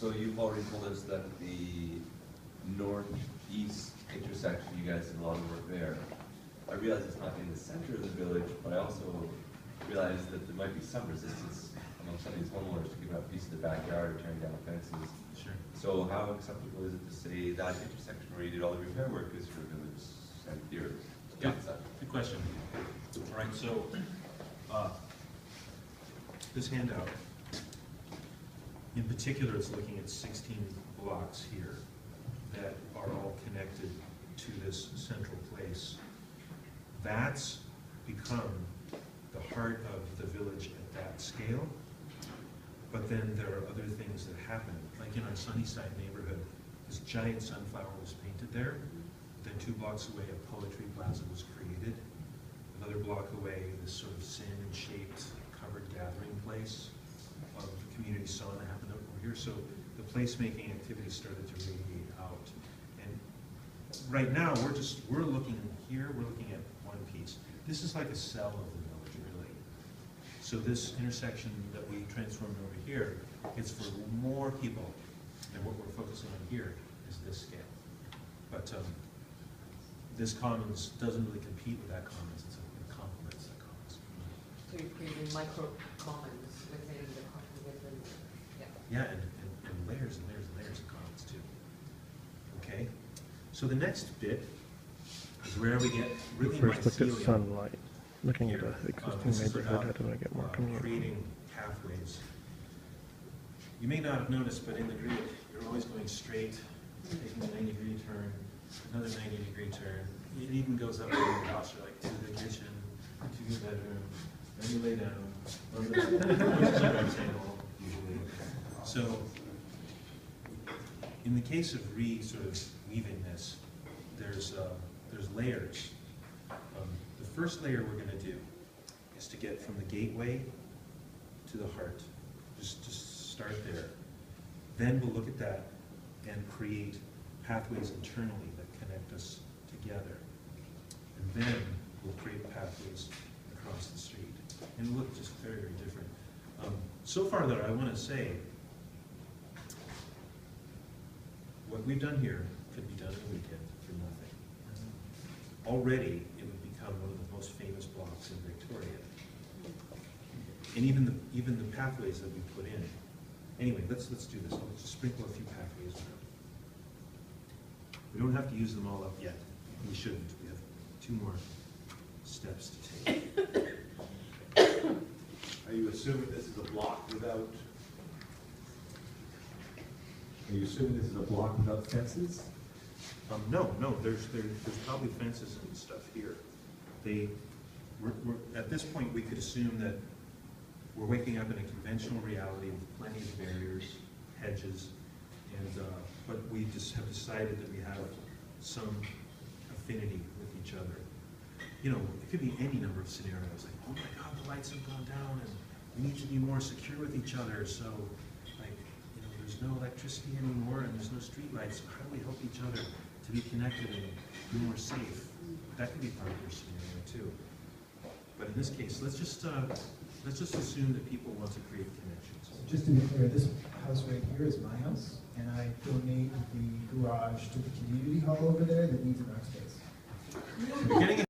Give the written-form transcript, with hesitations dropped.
So you've already told us that the northeast intersection, you guys did a lot of work there. I realize it's not in the center of the village, but I also realize that there might be some resistance among some of these homeowners to give up a piece of the backyard or tearing down fences. Sure. So how acceptable is it to say that intersection where you did all the repair work is for village and your? Yeah, good question. All right, so this handout, in particular, it's looking at 16 blocks here that are all connected to this central place. That's become the heart of the village at that scale. But then there are other things that happen. Like in our Sunnyside neighborhood, this giant sunflower was painted there. Then 2 blocks away, a poetry plaza was created. Another block away, this sort of salmon-shaped covered gathering place of community sauna happened over here. So the placemaking activity started to radiate out. And right now, we're looking here, we're looking at one piece. This is like a cell of the village, really. So this intersection that we transformed over here, it's for more people. And what we're focusing on here is this scale. But this commons doesn't really compete with that commons, it complements that commons. So you're creating micro commons within the, Yeah, and layers and layers and layers of commons too. Okay, so the next bit is where we get really First look at mycelium sunlight. Looking at here. the existing This is neighborhood, about, how do I get more community? creating pathways. You may not have noticed, but in the grid, you're always going straight, taking a 90-degree turn, another 90-degree turn. It even goes up to the house, you're like, to the kitchen, to your bedroom, then you lay down, on the table, usually. So, in the case of sort of weaving this, there's layers. The first layer we're going to do is to get from the gateway to the heart. Just start there. Then we'll look at that and create pathways internally that connect us together. And then we'll create pathways across the street. And it'll look just very, very different. So far, though, I want to say, what we've done here could be done in a weekend for nothing. Already, it would become one of the most famous blocks in Victoria. And even the pathways that we put in. Anyway, let's do this. I'll just sprinkle a few pathways around. We don't have to use them all up yet. We shouldn't. We have 2 more steps to take. Are you assuming this is a block without? Are you assuming this is a block without fences? No, there's probably fences and stuff here. We're at this point, we could assume that we're waking up in a conventional reality with plenty of barriers, hedges, and but we just have decided that we have some affinity with each other. You know, it could be any number of scenarios, like, oh my God, the lights have gone down, and we need to be more secure with each other. So, like, you know, there's no electricity anymore, and there's no street lights. So how do we help each other to be connected and be more safe? That could be part of your scenario too. But in this case, let's just assume that people want to create connections. Just to be clear, this house right here is my house, and I donate the garage to the community hall over there that needs an art space. You're getting